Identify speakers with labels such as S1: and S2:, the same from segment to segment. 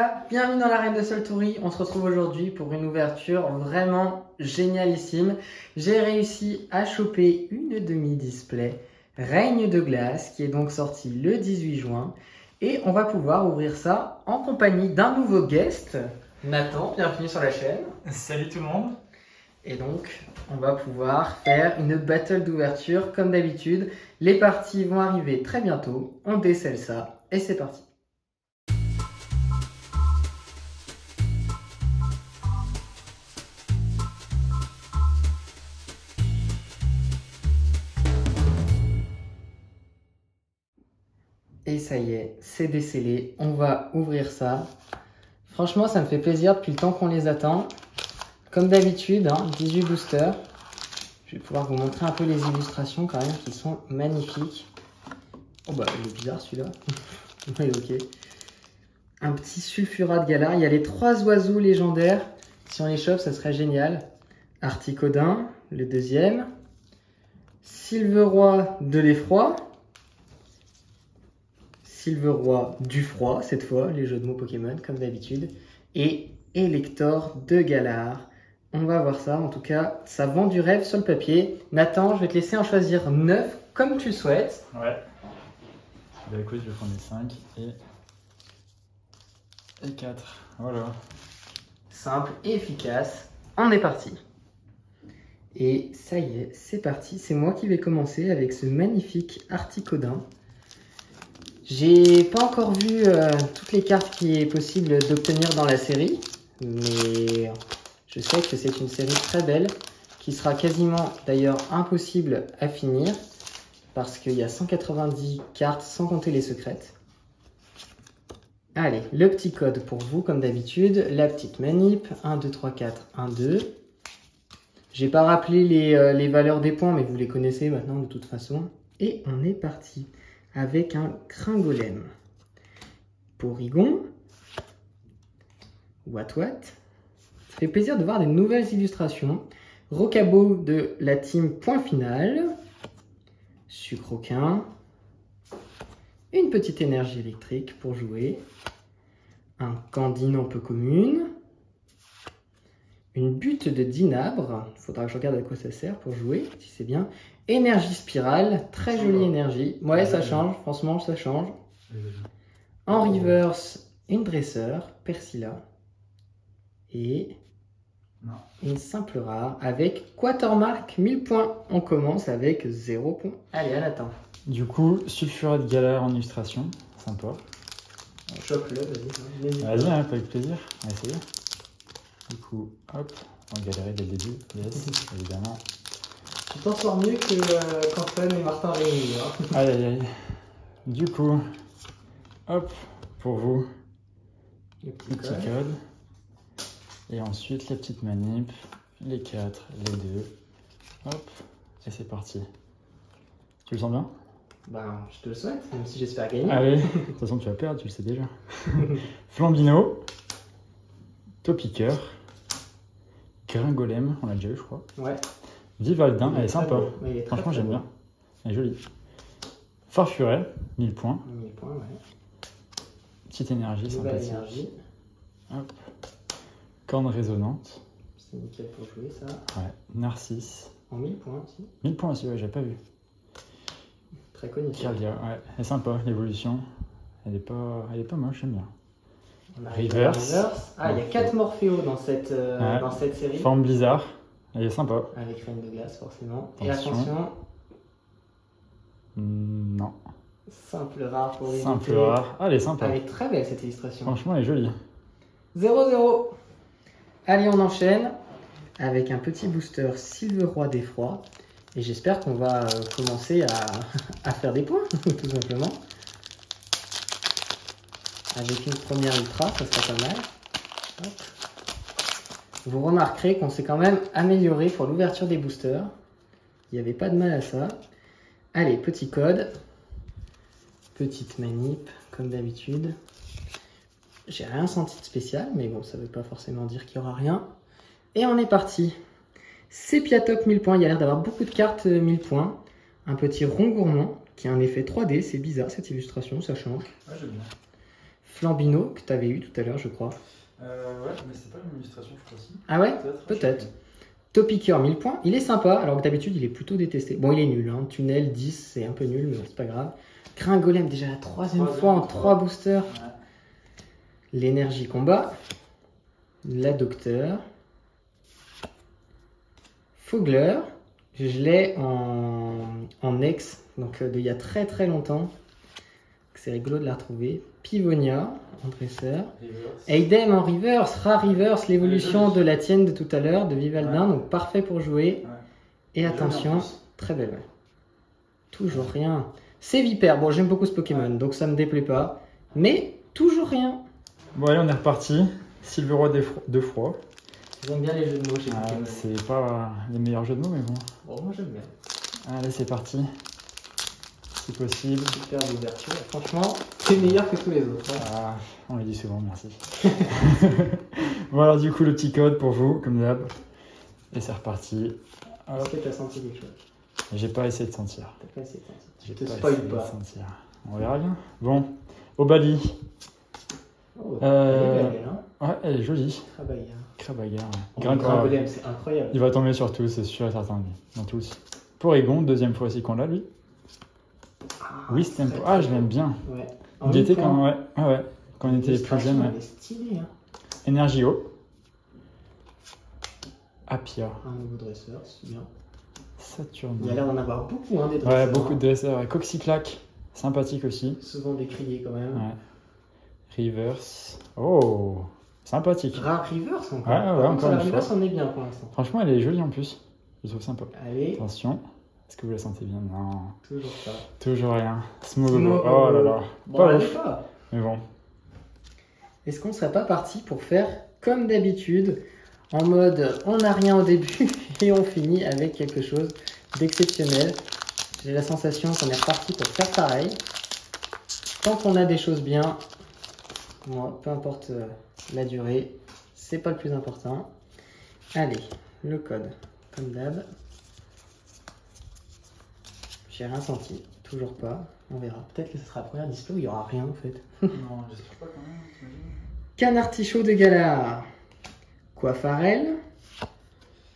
S1: Voilà, bienvenue dans l'arène de Soltoury. On se retrouve aujourd'hui pour une ouverture vraiment génialissime. J'ai réussi à choper une demi-display Règne de glace qui est donc sortie le 18 juin. Et on va pouvoir ouvrir ça en compagnie d'un nouveau guest, Nathan. Bienvenue sur la chaîne.
S2: Salut tout le monde.
S1: Et donc, on va pouvoir faire une battle d'ouverture comme d'habitude. Les parties vont arriver très bientôt. On décèle ça et c'est parti. Et ça y est, c'est décellé. On va ouvrir ça. Franchement, ça me fait plaisir depuis le temps qu'on les attend. Comme d'habitude, 18 boosters. Je vais pouvoir vous montrer un peu les illustrations quand même qui sont magnifiques. Oh bah, il est bizarre celui-là. Il est ok. Un petit sulfurat de Galar. Il y a les 3 oiseaux légendaires. Si on les chope, ça serait génial. Articodin, le deuxième. Silveroi de l'effroi. Silveroi du froid, cette fois, les jeux de mots Pokémon, comme d'habitude. Et Elector de Galar. On va voir ça, en tout cas, ça vend du rêve sur le papier. Nathan, je vais te laisser en choisir 9, comme tu le souhaites.
S2: Ouais. Bah écoute, je vais prendre les 5 et 4. Voilà.
S1: Simple et efficace. On est parti. Et ça y est, c'est parti. C'est moi qui vais commencer avec ce magnifique Articodin. J'ai pas encore vu toutes les cartes qu'il est possible d'obtenir dans la série, mais je sais que c'est une série très belle, qui sera quasiment d'ailleurs impossible à finir, parce qu'il y a 190 cartes sans compter les secrètes. Allez, le petit code pour vous, comme d'habitude, la petite manip, 1, 2, 3, 4, 1, 2. J'ai pas rappelé les valeurs des points, mais vous les connaissez maintenant de toute façon. Et on est parti avec un Cringolem. Porygon. What. Ça fait plaisir de voir des nouvelles illustrations. Rocabo de la team Point Final. Sucroquin. Une petite énergie électrique pour jouer. Un Candine en peu commune. Une butte de Dinabre. Il faudra que je regarde à quoi ça sert pour jouer, si c'est bien. Énergie spirale, très jolie énergie. Ouais, ça change, franchement, ça change. En reverse, une dresseur, Persilla. Et une simple rare avec Quatermark, 1000 points. On commence avec 0 points. Allez, à Nathan.
S2: Du coup, sulfurat de Galar en illustration. Sympa.
S1: Chope-le, vas-y.
S2: Vas-y, hein, avec plaisir. On va essayer. Du coup, hop, on va galérer dès le début. Yes, évidemment.
S1: Tu t'en sors mieux que qu'Antoine et Martin réunis.
S2: Aïe aïe aïe. Du coup, hop, pour vous,
S1: Le
S2: le petit code. Et ensuite les petites manips, les 4, les 2. Hop, et c'est parti. Tu le sens bien?
S1: Ben, je te le souhaite, même si j'espère gagner.
S2: Allez, de toute façon tu vas perdre, tu le sais déjà. Flambino, Topiqueur, Gringolem, on l'a déjà eu je crois.
S1: Ouais.
S2: Vivaldin, elle est sympa.
S1: Ouais,
S2: Franchement, j'aime bien. Elle est jolie. Farfuret, 1000 points.
S1: 1000 points, ouais.
S2: Petite énergie sympathique.
S1: Énergie.
S2: Hop. Corne résonante.
S1: C'est nickel pour jouer ça.
S2: Ouais. Narcisse.
S1: En 1000 points aussi.
S2: 1000 points aussi, ouais, j'ai pas vu.
S1: Très connu.
S2: Kirlia, ouais. Elle est sympa, l'évolution. Elle est pas moche, j'aime bien.
S1: Reverse. Ah, il y a 4 Morphéo dans cette série.
S2: Forme Blizzard. Elle est sympa.
S1: Avec Reine de glace, forcément.
S2: Attention.
S1: Et attention.
S2: Non.
S1: Simple rare pour les
S2: Simple rare. Ah, elle est sympa.
S1: Elle est très belle cette illustration.
S2: Franchement, elle est jolie.
S1: 0-0. Allez, on enchaîne avec un petit booster Silveroi d'effroi. Et j'espère qu'on va commencer à faire des points, tout simplement. Avec une première ultra, ça sera pas mal. Hop. Vous remarquerez qu'on s'est quand même amélioré pour l'ouverture des boosters. Il n'y avait pas de mal à ça. Allez, petit code. Petite manip, comme d'habitude. J'ai rien senti de spécial, mais bon, ça ne veut pas forcément dire qu'il n'y aura rien. Et on est parti. Sepiatop 1000 points, il y a l'air d'avoir beaucoup de cartes 1000 points. Un petit rond gourmand qui a un effet 3D, c'est bizarre cette illustration, ça change.
S2: Ouais, j'aime bien.
S1: Flambino, que tu avais eu tout à l'heure, je crois.
S2: Ouais, mais c'est pas une illustration, je crois aussi.
S1: Ah ouais? Peut-être. Topiqueur 1000 points. Il est sympa, alors que d'habitude, il est plutôt détesté. Bon, il est nul. Hein. Tunnel 10, c'est un peu nul, mais c'est pas grave. Gringolem, déjà la troisième fois en 3 boosters. Ouais. L'énergie combat. La docteur. Fogler. Je l'ai en ex, donc il y a très très longtemps. C'est rigolo de la retrouver. Pivonia en dresseur. Aidem en reverse. Rare reverse, l'évolution de la tienne de tout à l'heure, de Vivaldin. Donc parfait pour jouer. Ouais. Et attention, très belle. Ouais. Toujours rien. C'est Vipère. Bon, j'aime beaucoup ce Pokémon, donc ça me déplaît pas. Mais toujours rien.
S2: Bon, allez, on est reparti. Silvero de froid.
S1: J'aime bien les jeux de mots chez Pokémon.
S2: C'est pas les meilleurs jeux de mots, mais bon.
S1: Bon, moi j'aime bien.
S2: Allez, c'est parti. Si possible.
S1: Super d'ouverture. Franchement, c'est meilleur que tous les autres. Hein.
S2: Ah, on le dit souvent, merci. Bon, alors du coup, le petit code pour vous, comme d'hab. Et c'est reparti.
S1: Est-ce que tu as senti quelque chose?
S2: J'ai pas essayé de sentir.
S1: T'as pas essayé de sentir.
S2: Je te spoil pas. On verra bien. Bon, Obali.
S1: Oh, elle est belle, hein.
S2: Ouais, elle est jolie. Krabagar.
S1: Gringolem, c'est incroyable.
S2: Il va tomber sur tous, c'est sûr et certain. Dans tous. Porygon, deuxième fois aussi qu'on l'a, lui. Oui, Tempo. Ah, je l'aime bien. Ouais. Il était quand, ouais, quand on était plus jeune. Ouais.
S1: Stylé, hein.
S2: Energio. Apia.
S1: Un nouveau dresseur, c'est bien.
S2: Saturne.
S1: Il y a l'air d'en avoir beaucoup, hein, des dresseurs.
S2: Ouais, beaucoup de dresseurs. Ouais. Coxyclac, sympathique aussi.
S1: Souvent décrié quand même.
S2: Ouais. Reverse. Oh, sympathique.
S1: Rare Reverse encore.
S2: Ouais, encore une fois.
S1: Reverse, on est bien pour l'instant.
S2: Franchement, elle est jolie en plus. Je trouve sympa.
S1: Allez.
S2: Attention. Est-ce que vous la sentez bien? Non.
S1: Toujours pas.
S2: Toujours rien. Smogogo. Oh là là.
S1: Bon,
S2: pas ouf. Mais bon.
S1: Est-ce qu'on ne serait pas parti pour faire comme d'habitude, en mode on n'a rien au début et on finit avec quelque chose d'exceptionnel? J'ai la sensation qu'on est reparti pour faire pareil. Tant qu'on a des choses bien, bon, peu importe la durée, c'est pas le plus important. Allez, le code, comme d'hab. J'ai rien senti, toujours pas. On verra. Peut-être que ce sera la première display où il n'y aura rien en fait.
S2: Non, j'espère pas quand même.
S1: Canartichaud de Galar. Coiffarel.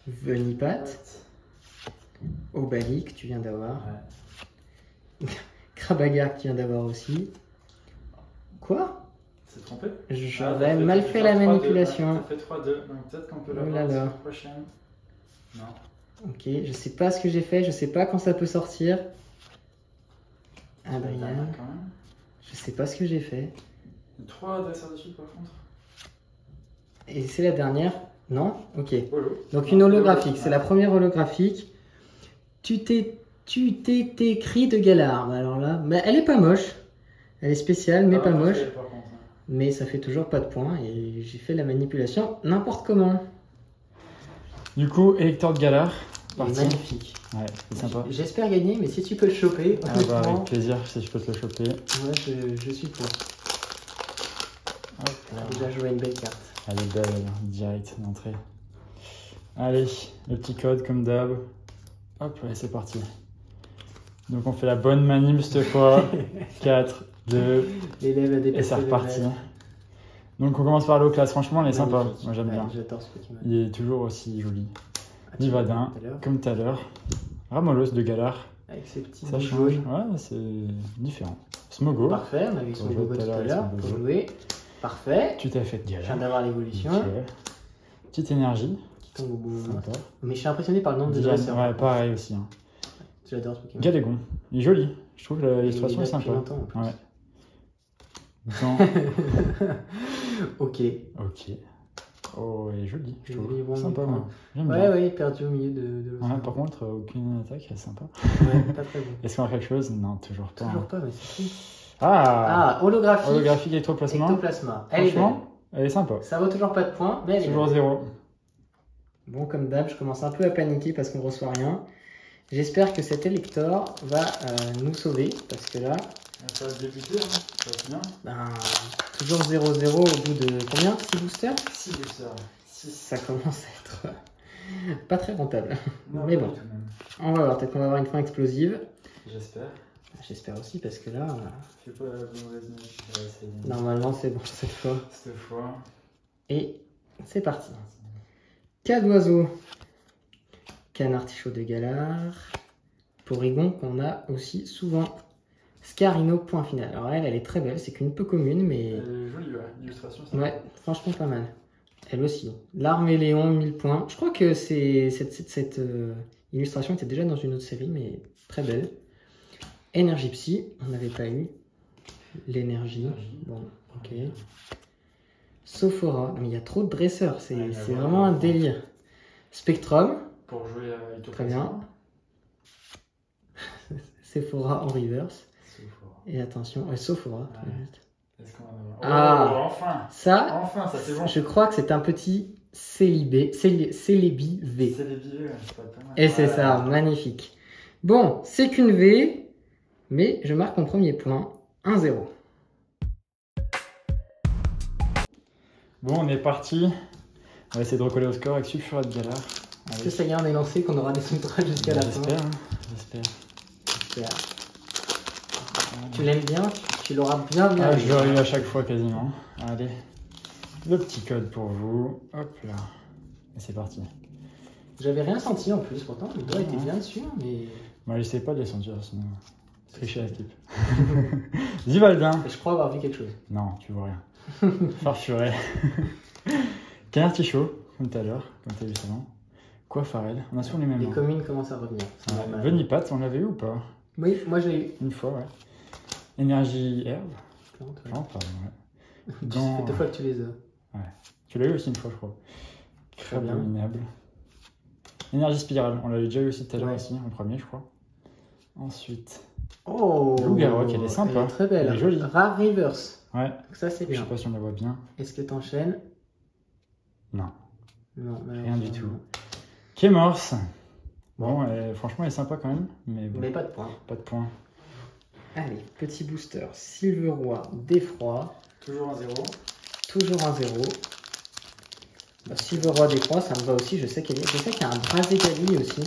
S1: Venipat. Obali que tu viens d'avoir. Ouais. Krabagar que tu viens d'avoir aussi. Quoi?
S2: C'est trompé?
S1: J'aurais mal fait la manipulation.
S2: Ça fait 3-2, donc peut-être qu'on peut l'avoir la semaine prochaine. Non.
S1: Ok, je sais pas ce que j'ai fait, je sais pas quand ça peut sortir. Adrien. Je sais pas ce que j'ai fait.
S2: 3 adversaires dessus par contre.
S1: Et c'est la dernière? Non? Ok.
S2: Holo.
S1: Donc une holographique, c'est la première holographique. Tu t'es écrit de Galar. Alors là, mais elle est pas moche. Elle est spéciale, mais pas moche. Mais ça fait toujours pas de points et j'ai fait la manipulation n'importe comment. Du
S2: coup, électeur de Galar.
S1: Magnifique.
S2: Ouais, c'est sympa.
S1: J'espère gagner, mais si tu peux le choper,
S2: avec plaisir, si je peux te le choper.
S1: Ouais, je suis pour. Déjà joué une belle carte.
S2: Elle est belle, direct d'entrée. Allez, le petit code comme d'hab. Hop, allez, c'est parti. Donc on fait la bonne manip cette fois. 4, 2, et c'est reparti. Donc on commence par l'eau classe. Franchement, elle est sympa. Moi j'aime bien.
S1: J'adore ce Pokémon.
S2: Il est toujours aussi joli. Nivadin, comme tout à l'heure. Ramolos de Galar.
S1: Avec ses petits
S2: ça change. Ouais, c'est différent. Smogo.
S1: Parfait, on avait Smogo tout à l'heure pour jouer. Parfait.
S2: Tu t'as fait de Galar.
S1: Je viens d'avoir l'évolution.
S2: Petite énergie.
S1: Qui tombe au bon moment. Mais je suis impressionné par le nombre de dresseurs.
S2: Ouais, pareil aussi. Hein.
S1: J'adore ce Pokémon.
S2: Galégon. Il est joli. Je trouve que l'illustration est sympa. Ouais.
S1: Ok.
S2: Oh, elle est jolie, je trouve.
S1: Bon
S2: sympa, moi.
S1: Ouais, perdu au milieu de
S2: par contre, aucune attaque, elle est sympa.
S1: Ouais, pas très bon.
S2: Est-ce qu'on a quelque chose? Non, toujours pas.
S1: Toujours pas, mais c'est fou.
S2: Holographique.
S1: Holographique
S2: ectoplasma.
S1: Franchement,
S2: elle est sympa.
S1: Ça vaut toujours pas de points, mais elle est
S2: toujours 0.
S1: Bon, comme d'hab, je commence un peu à paniquer parce qu'on reçoit rien. J'espère que cet élector va nous sauver, parce que là...
S2: Ça va débuter, hein. Ça va bien.
S1: Toujours 0-0 au bout de combien? 6 boosters?
S2: 6 boosters. 6.
S1: Ça commence à être pas très rentable.
S2: Non,
S1: mais bon, on va voir, peut-être qu'on va avoir une fin explosive.
S2: J'espère.
S1: J'espère aussi parce que là,
S2: Fais pas la mauvaise note.
S1: normalement c'est bon cette fois.
S2: Cette fois.
S1: Et c'est parti. Cas d'oiseau. Canartichaud de Galar. Porygon qu'on a aussi souvent. Scarino, point final. Alors elle est très belle, c'est qu'une peu commune, mais...
S2: Elle est jolie, ouais. L'illustration, c'est
S1: Ouais, franchement pas mal. Elle aussi. L'Arméléon, 1000 points. Je crois que cette illustration était déjà dans une autre série, mais très belle. Énergie Psy, on n'avait pas eu. L'énergie. Bon, ok. Sophora. Mais il y a trop de dresseurs, c'est vraiment un délire. Spectrum.
S2: Pour jouer à Utopia.
S1: Très bien. Sephora en reverse. Et attention, ouais, Sophora.
S2: Est-ce qu'on
S1: Ah,
S2: oh, enfin.
S1: Ça,
S2: c'est bon.
S1: je crois que c'est un petit Célibi V.
S2: C'est les billets, c'est pas mal.
S1: Et c'est ça, magnifique. Bon, c'est qu'une V, mais je marque mon premier point, 1-0.
S2: Bon, on est parti. On va essayer de recoller au score avec Sulfurat de Galar.
S1: Est-ce que ça y est, on est lancé, qu'on aura des sous-traits jusqu'à la fin?
S2: J'espère, hein. J'espère.
S1: Tu l'aimes bien? Tu l'auras bien
S2: Ah,
S1: eu.
S2: je l'aurai eu à chaque fois quasiment. Allez, le petit code pour vous. Hop là. Et c'est parti.
S1: J'avais rien senti en plus, pourtant le doigt était bien dessus, mais...
S2: Moi, j'essaie pas de les sentir, sinon tricher la type. Zivaldin.
S1: Je crois avoir vu quelque chose.
S2: Non, tu vois rien. Farfuret. Canartichaud, comme tout à l'heure, comme tu as vu ça, non? Coiffarel. On a souvent les mêmes.
S1: Les
S2: hein.
S1: communes commencent à revenir.
S2: Venipat, on l'avait eu ou pas?
S1: Oui, moi j'ai eu.
S2: Une fois, ouais. Énergie herbe.
S1: Plante, ouais.
S2: Non, pardon, ouais.
S1: Ça
S2: Dans...
S1: fait 2 fois que tu les as.
S2: Ouais. Tu l'as eu aussi une fois, je crois.
S1: Très bien.
S2: Abominable. Énergie spirale, on l'avait déjà eu aussi tout à l'heure,
S1: Ouais.
S2: aussi, en premier, je crois. Ensuite,
S1: Oh,
S2: Loup-Garou, elle est sympa.
S1: Elle est très belle.
S2: Elle est jolie.
S1: Rare reverse.
S2: ouais.
S1: Donc ça c'est
S2: Je sais
S1: bien.
S2: pas si on la voit bien.
S1: Est-ce que t'enchaînes?
S2: Non,
S1: Non,
S2: rien du tout. Kémorse. Bon, franchement, elle est sympa quand même, mais bon,
S1: Mais pas de points.
S2: pas de points.
S1: Allez, petit booster. Silveroi d'effroi.
S2: Toujours un 0.
S1: Toujours un 0. Bah, Silveroi d'effroi, ça me va aussi. Je sais qu'il y a un Braségali aussi.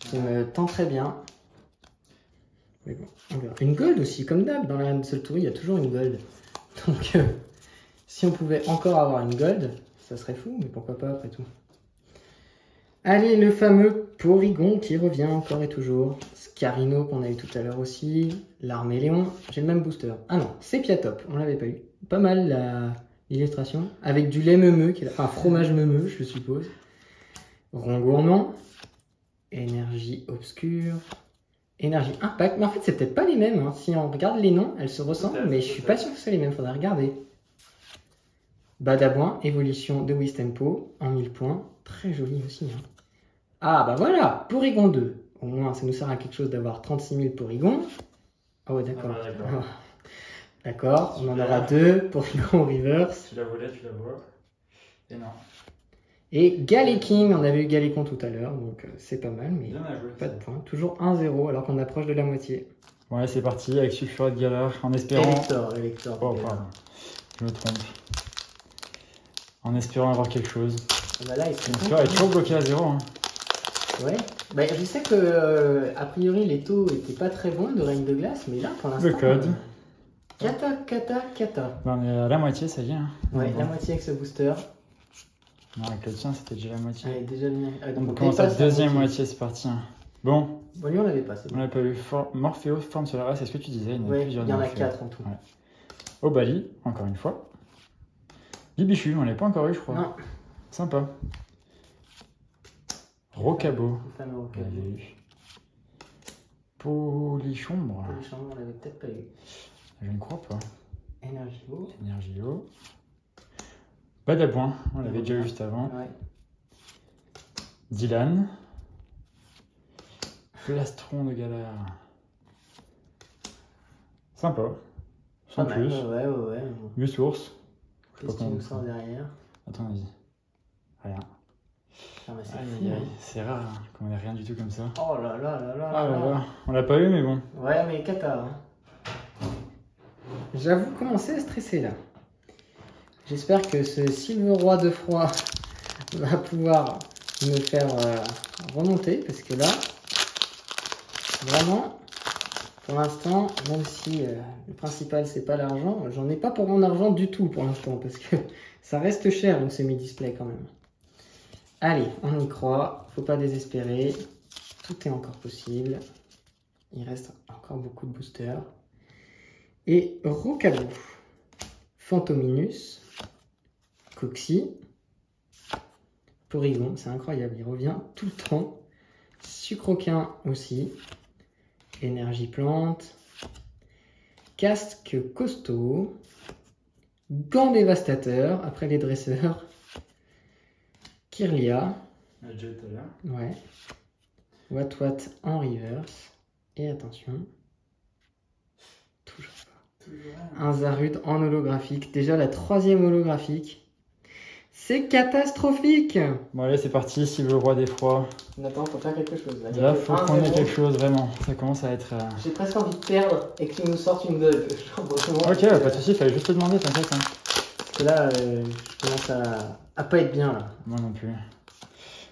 S1: Qui me tend très bien. Mais bon, on verra. Une gold aussi, comme d'hab. Dans la seule tourie, il y a toujours une gold. Donc, si on pouvait encore avoir une gold, ça serait fou, mais pourquoi pas après tout. Allez, le fameux Porygon qui revient encore et toujours. Scarino qu'on a eu tout à l'heure aussi. L'Arméléon. J'ai le même booster. Ah non, Sepiatop, on l'avait pas eu. Pas mal l'illustration. Avec du lait meumeux, enfin fromage meumeux, je suppose. Rond gourmand. Énergie obscure. Énergie impact. Mais en fait, c'est peut-être pas les mêmes. Hein. Si on regarde les noms, elles se ressemblent, mais je suis pas sûr que c'est les mêmes. Faudrait regarder. Badaboin, évolution de Wistempo en 1000 points. Très joli aussi. Hein. Ah bah voilà, Porygon 2. Au moins, ça nous sert à quelque chose d'avoir 36 000 Porygon. Oh d'accord.
S2: Ah bah, d'accord.
S1: D'accord, on en aura 2. Porygon reverse.
S2: Tu la volais, tu la vois. Et non.
S1: Et Galeking, on avait eu Galécon tout à l'heure, donc c'est pas mal, mais
S2: Bien à jouer.
S1: pas de points. Toujours 1-0 alors qu'on approche de la moitié.
S2: Ouais, c'est parti avec Sulfurat de Galar en espérant.
S1: Elector.
S2: Oh, pardon. Je me trompe. En espérant avoir quelque chose.
S1: Bah là, il
S2: Sulfurat est toujours bloqué à 0. Hein.
S1: Ouais. Bah, je sais que a priori les taux étaient pas très bons de règne de glace, mais là pour l'instant.
S2: Le code.
S1: Kata.
S2: Ben, on est à la moitié, ça y est. Hein.
S1: Ouais,
S2: Bon.
S1: la moitié avec ce booster.
S2: Non, avec le tien, c'était déjà la moitié.
S1: Elle est déjà bien. Ah,
S2: On
S1: on
S2: commence à la
S1: dépasse la
S2: deuxième moitié, c'est parti. Hein. Bon,
S1: Bon, lui on l'avait pas, c'est
S2: on
S1: bon.
S2: l'a pas eu. Morphéo, forme sur la race, c'est ce que tu disais.
S1: Ouais,
S2: plusieurs
S1: il y en a
S2: Morphéo.
S1: 4 en tout.
S2: Ouais. Obali, encore une fois. Bibichu, on l'a pas encore eu, je crois.
S1: Non.
S2: Sympa. Rocabo.
S1: Le fameux
S2: On
S1: Rocabo.
S2: l'avait eu. Polichombre.
S1: Le chambon, on l'avait peut-être pas eu.
S2: Je ne crois pas.
S1: Énergie eau.
S2: Énergie eau. Badaboin, on l'avait déjà eu juste avant.
S1: Ouais.
S2: Dylan. Plastron de Galar. Sympa. Sans
S1: Pas mal,
S2: plus.
S1: Ouais.
S2: Gus Ours.
S1: Qu'est-ce que tu nous sors derrière?
S2: Attends, vas-y. Rien.
S1: Ah, bah, c'est
S2: Aïe,
S1: fou,
S2: aïe,
S1: hein.
S2: aïe. C'est rare hein, qu'on ait rien du tout comme ça.
S1: Oh là là là là
S2: Ah là
S1: là.
S2: là. On l'a pas eu, mais bon.
S1: Ouais, mais Kata. Hein. J'avoue commencer à stresser là. J'espère que ce Silveroi de froid va pouvoir me faire remonter parce que là, vraiment, Pour l'instant, même si le principal c'est pas l'argent, j'en ai pas pour mon argent du tout pour l'instant parce que ça reste cher une semi-display quand même. Allez, on y croit, faut pas désespérer, tout est encore possible. Il reste encore beaucoup de boosters. Et Rocabo, Fantominus, Coxy, Porygon, c'est incroyable, il revient tout le temps. Sucroquin aussi. Énergie plante. Casque costaud. Gant dévastateur, après les dresseurs. Kirlia. Ouais. Wat en reverse. Et attention. Toujours pas. Un Zarude en holographique. Déjà la 3e holographique. C'est catastrophique.
S2: Bon allez, c'est parti, si le roi des froids.
S1: Nathan, faut faire quelque chose.
S2: Là, faut qu'on ait quelque chose, vraiment. Ça commence à être...
S1: J'ai presque envie de perdre et que tu nous sortes une gold.
S2: Ok, pas de soucis, fallait juste te demander, t'inquiète. Hein.
S1: Parce que là, je commence à pas être bien là.
S2: Moi non plus.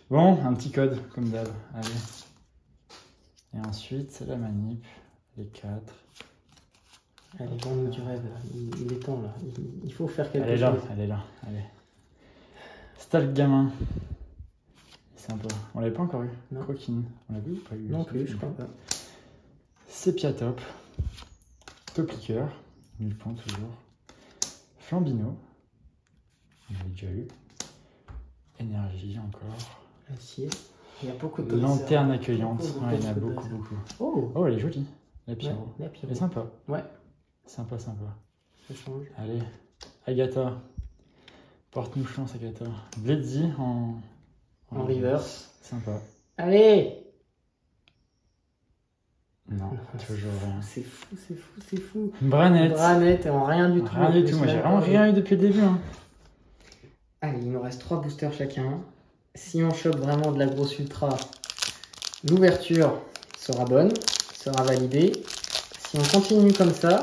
S2: Bon, un petit code, comme d'hab. Allez. Et ensuite, la manip, les 4.
S1: Allez, vends-nous du rêve. Il est temps là. Il faut faire quelque chose.
S2: Elle est là, allez. Stalk gamin. C'est sympa. On l'avait pas encore eu.
S1: Non.
S2: Croquine. On l'a vu ou pas eu?
S1: Non plus, je crois pas.
S2: Sépiatop. Topiqueur. 1000 points toujours. Flambino. On l'a déjà eu. Énergie encore.
S1: Acier. Il y a beaucoup de
S2: Lanterne accueillante. Ouais, il y en a beaucoup.
S1: Oh,
S2: Oh, elle est jolie. La pyro.
S1: Ouais, la pyro.
S2: Elle est sympa.
S1: Ouais.
S2: Sympa.
S1: Ça change.
S2: Allez. Agatha. Porte-nous chance, Agatha. Bledzy en
S1: reverse.
S2: Sympa.
S1: Allez.
S2: Non, toujours rien.
S1: C'est fou.
S2: Branette
S1: en rien du tout.
S2: Rien du tout. Moi, j'ai vraiment rien eu depuis le début. Hein.
S1: Allez, il nous reste 3 boosters chacun. Si on chope vraiment de la grosse ultra, l'ouverture sera bonne, sera validée. Si on continue comme ça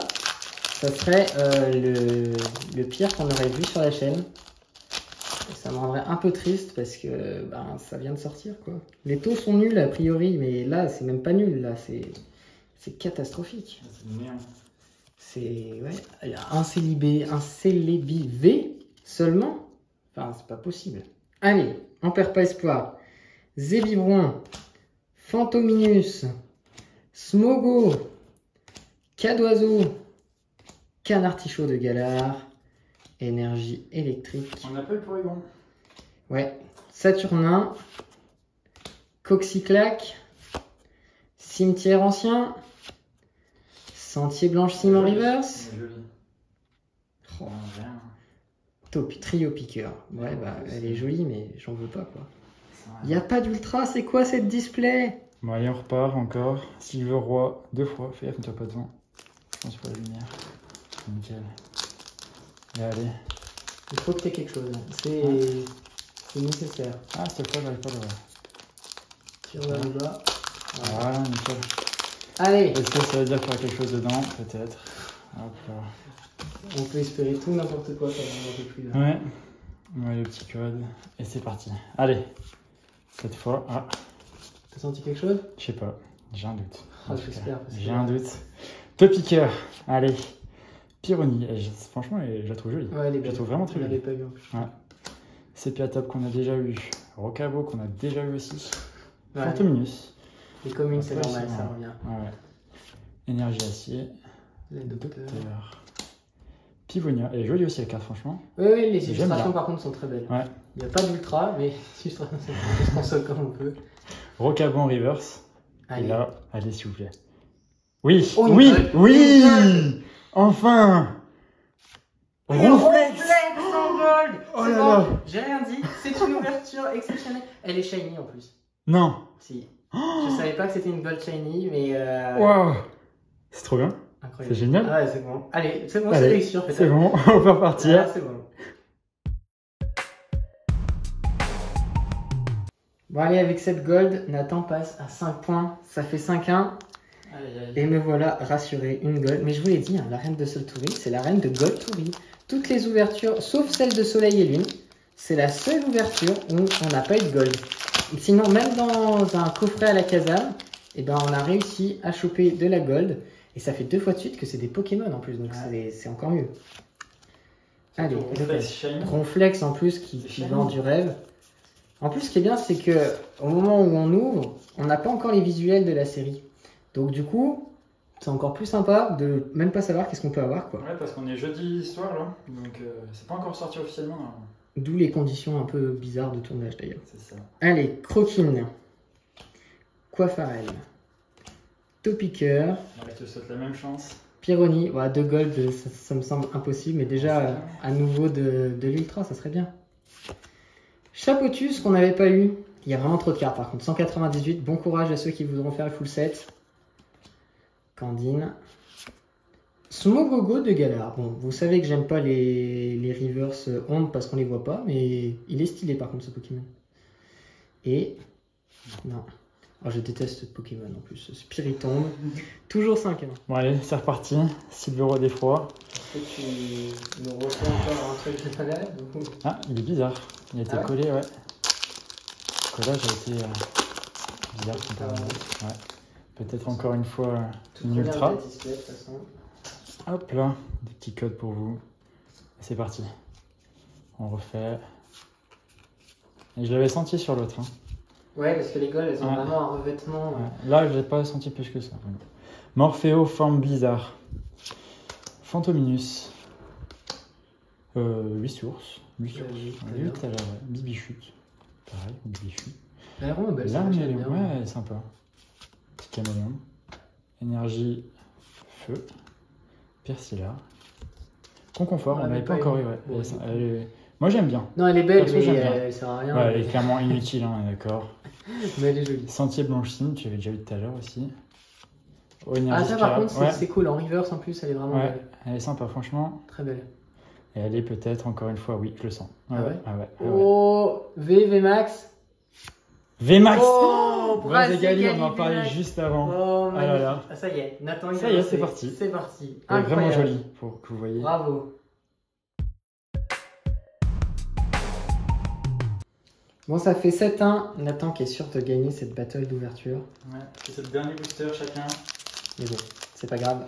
S1: serait le pire qu'on aurait vu sur la chaîne. Et ça me rendrait un peu triste parce que ça vient de sortir quoi. Les taux sont nuls a priori, mais là c'est même pas nul, là c'est catastrophique. C'est ouais, il y a un Célébi V seulement. Enfin c'est pas possible. Allez, on perd pas espoir. Zébibron, Fantominus, Smogo, Cadoiseau, Canartichaud de Galar, énergie électrique.
S2: On appelle Porygon.
S1: Ouais, Saturnin, Coxyclac, Cimetière ancien, Sentier blanchissime en reverse. Oh. Trio piqueur. Ouais, elle est jolie, mais j'en veux pas quoi. Il n'y a pas d'ultra, c'est quoi cette display?
S2: Bon, allez, on repart encore. Silver Roi, 2 fois. Fais gaffe, ne t'as pas devant. Je pense pour la lumière. Nickel. Et allez.
S1: Il faut que tu aies quelque chose. C'est nécessaire.
S2: Ah, cette fois, j'arrive pas à le voir.
S1: Tire vers le bas.
S2: Voilà, nickel.
S1: Allez.
S2: Est-ce que ça veut dire qu'il y a quelque chose dedans? Peut-être. Hop là.
S1: On peut espérer tout, n'importe quoi, ça va un peu plus là.
S2: Ouais. Ouais, le petit code. Et c'est parti. Allez. Cette fois. Ah.
S1: T'as senti quelque chose?
S2: Je sais pas. J'ai un doute.
S1: Ah, j'espère.
S2: J'ai un doute. Topiqueur. Allez. Pyronie. Franchement, je la trouve jolie.
S1: Ouais,
S2: je la trouve vraiment très jolie.
S1: Pas vu en plus.
S2: Ouais. Sépiatop qu'on a déjà eu. Rocabo qu'on a déjà eu aussi.
S1: Ouais.
S2: Fantominus.
S1: Les communes, c'est normal, ça revient.
S2: Ouais. Énergie acier.
S1: Les docteurs.
S2: Pivonia. Elle est jolie aussi la carte, franchement.
S1: Oui, les illustrations par contre sont très belles.
S2: Ouais.
S1: Il n'y a pas d'ultra, mais les illustrations sont console comme on peut.
S2: Rocabo en reverse.
S1: Allez.
S2: Et là, allez s'il vous plaît. Oui,
S1: oh,
S2: oui, enfin.
S1: Ronflex en gold.
S2: Oh là là.
S1: J'ai rien dit, c'est une ouverture exceptionnelle. Elle est shiny en plus.
S2: Non.
S1: Si. Je savais pas que c'était une gold shiny, mais...
S2: Waouh. C'est trop bien.
S1: Incroyable.
S2: C'est génial.
S1: Ah ouais, c'est bon. Allez, c'est bon, c'est réussi en fait.
S2: C'est bon, on peut repartir.
S1: Ah, c'est bon. Bon allez, avec cette gold, Nathan passe à 5 points. Ça fait 5-1. Et me voilà rassuré, une gold. Mais je vous l'ai dit, hein, la reine de Soltoury, c'est la reine de Gold Toury. Toutes les ouvertures, sauf celle de Soleil et Lune, c'est la seule ouverture où on n'a pas eu de gold. Sinon, même dans un coffret à la Kazam, eh ben, on a réussi à choper de la gold. Et ça fait 2 fois de suite que c'est des Pokémon en plus, donc c'est encore mieux. Allez, Ronflex en plus qui vend du rêve. En plus, ce qui est bien, c'est que au moment où on ouvre, on n'a pas encore les visuels de la série. Donc du coup, c'est encore plus sympa de même pas savoir qu'est-ce qu'on peut avoir, quoi.
S2: Ouais, parce qu'on est jeudi soir là, donc c'est pas encore sorti officiellement. Là.
S1: D'où les conditions un peu bizarres de tournage d'ailleurs.
S2: C'est ça.
S1: Allez, Croquine, Coiffarel, Topiqueur.
S2: Je te souhaite la même chance.
S1: Pyrrhony, ouais, 2 gold, ça me semble impossible, mais déjà à nouveau de l'ultra, ça serait bien. Chapotus qu'on n'avait pas eu. Il y a vraiment trop de cartes par contre. 198, bon courage à ceux qui voudront faire le full set. Candine. Smogogo de Galar. Bon, vous savez que j'aime pas les reverse ondes parce qu'on les voit pas, mais il est stylé par contre ce Pokémon. Et. Non. Oh, je déteste ce Pokémon en plus. Spiritomb. Toujours 5.
S2: Bon, allez, c'est reparti. Silvero d'effroi.
S1: Est-ce que tu nous refais encore un truc de malade ou...
S2: Ah, il est bizarre. Il a été collé, ouais. Le collage a été bizarre. Ouais. Peut-être encore une fois une ultra. Hop là, des petits codes pour vous. C'est parti. On refait. Et je l'avais senti sur l'autre. Hein.
S1: Ouais, parce que les golds, elles ont vraiment un revêtement.
S2: Ouais. Là, je l'ai pas senti plus que ça. Morpheo, forme bizarre. Fantominus. 8 sources. 8 sources. 8 alors, Bibichute. Pareil, Bibichute.
S1: Elle est vraiment belle.
S2: L'arméléon, ouais, elle est sympa. Petit caméléon. Énergie, feu. Persilla. Conconfort, on l'avait pas encore eu, ouais. Moi j'aime bien.
S1: Non, elle est belle, mais
S2: elle
S1: sert à rien.
S2: Ouais, elle est clairement inutile, hein, d'accord.
S1: Mais elle est jolie.
S2: Sentier blanchine, tu avais déjà eu tout à l'heure aussi.
S1: Oh, ça par contre, c'est cool. En reverse en plus, elle est vraiment belle.
S2: Elle est sympa, franchement.
S1: Très belle.
S2: Et elle est peut-être encore une fois, oui, je le sens.
S1: Oh, VMAX.
S2: VMAX.
S1: Oh,
S2: Brazegali, on en parlait juste avant.
S1: Oh,
S2: ah là là.
S1: Ah, ça y est, Nathan,
S2: ça y est, c'est parti.
S1: C'est parti.
S2: Vraiment joli, pour que vous voyez.
S1: Bravo. Bon, ça fait 7-1. Nathan qui est sûr de gagner cette battle d'ouverture.
S2: Ouais, c'est le dernier booster chacun.
S1: Mais bon, c'est pas grave.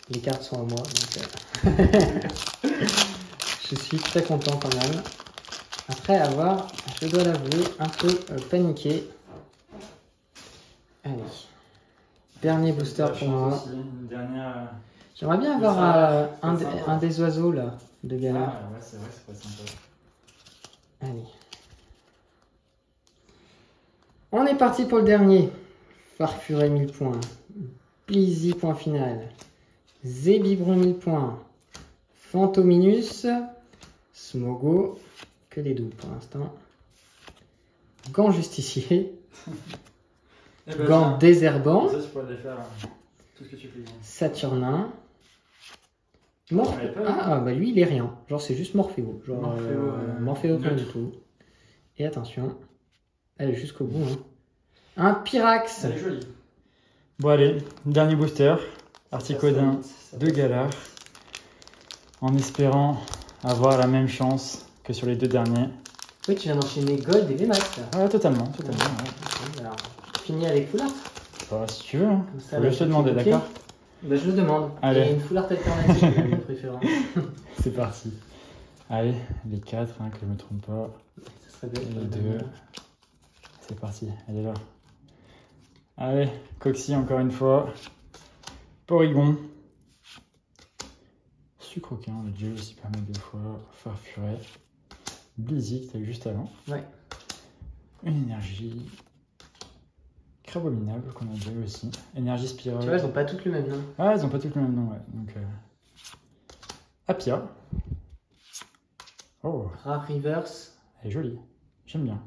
S1: Les cartes sont à moi. Donc je suis très content quand même. Après avoir, je dois l'avouer, un peu paniqué. Allez. Dernier booster pour moi.
S2: Aussi, une dernière...
S1: J'aimerais bien avoir un des oiseaux là, de Galar.
S2: Ah ouais, c'est vrai, c'est pas sympa.
S1: Allez. On est parti pour le dernier. Farfuré 1000 points. Blizzy point final. Zébibron 1000 points. Fantominus. Smogo. Que des doubles pour l'instant. Gant justicier. Gant désherbant.
S2: Ça, je pourrais les faire tout ce que tu fais.
S1: Saturnin. Ah, bah lui, il est rien. Genre, c'est juste Morpheo. Genre, Morpheo rien du tout. Et attention. Elle est jusqu'au bout. Hein. Un Pyrax.
S2: Elle est jolie. Bon, allez, dernier booster. Articodin de Galar. En espérant avoir la même chance que sur les 2 derniers.
S1: Oui, tu viens d'enchaîner Gold et VMAX.
S2: Ouais, totalement.
S1: Ouais. Alors, fini avec Full Art.
S2: Bah, si tu veux. Hein.
S1: Ça,
S2: je te demander, d'accord?
S1: Bah, je le demande.
S2: Allez.
S1: Et une Full Art alternative, de préférence.
S2: C'est parti. Allez, les 4, hein, que je me trompe pas.
S1: Ça serait belle.
S2: Les 2. C'est parti, elle est là. Allez, Coxy encore une fois. Porygon. Sucroquin, on l'a déjà eu aussi pas mal de fois. Farfuret. Blizzy, que t'as eu juste avant.
S1: Ouais.
S2: Une énergie. Crabominable, qu'on a déjà eu aussi. Énergie spirale.
S1: Tu vois, elles ont pas toutes le même nom.
S2: Ah, elles ont pas toutes le même nom, ouais. Donc, Apia. Oh.
S1: Rare Reverse.
S2: Elle est jolie. J'aime bien.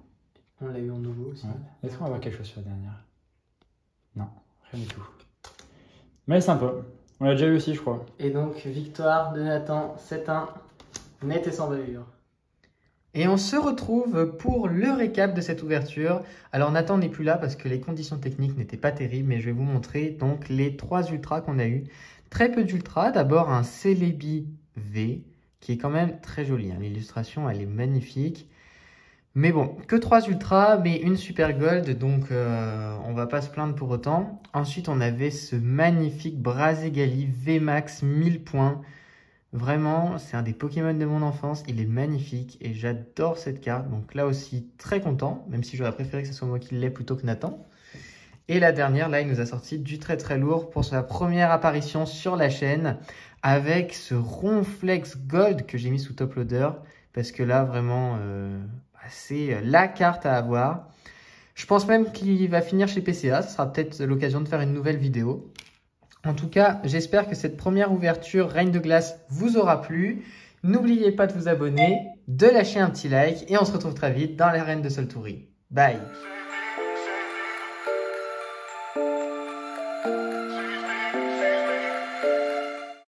S1: On l'a eu en nouveau aussi.
S2: Ouais. Est-ce qu'on va avoir quelque chose sur la dernière? Non, rien du tout. Mais elle est sympa. On l'a déjà eu aussi, je crois.
S1: Et donc, victoire de Nathan, 7-1, net et sans bavure. Et on se retrouve pour le récap de cette ouverture. Alors Nathan n'est plus là parce que les conditions techniques n'étaient pas terribles, mais je vais vous montrer donc les 3 ultras qu'on a eu. Très peu d'ultras. D'abord un Celebi V qui est quand même très joli. Hein. L'illustration, elle est magnifique. Mais bon, que 3 ultras, mais une super gold, donc on va pas se plaindre pour autant. Ensuite, on avait ce magnifique Brazegali VMAX 1000 points. Vraiment, c'est un des Pokémon de mon enfance, il est magnifique et j'adore cette carte. Donc là aussi, très content, même si j'aurais préféré que ce soit moi qui l'ai plutôt que Nathan. Et la dernière, là, il nous a sorti du très très lourd pour sa première apparition sur la chaîne avec ce Ronflex Gold que j'ai mis sous top loader parce que là, vraiment, c'est la carte à avoir. Je pense même qu'il va finir chez PCA, ce sera peut-être l'occasion de faire une nouvelle vidéo. En tout cas, j'espère que cette première ouverture Reine de Glace vous aura plu. N'oubliez pas de vous abonner, de lâcher un petit like et on se retrouve très vite dans l'arène de Soltoury. Bye!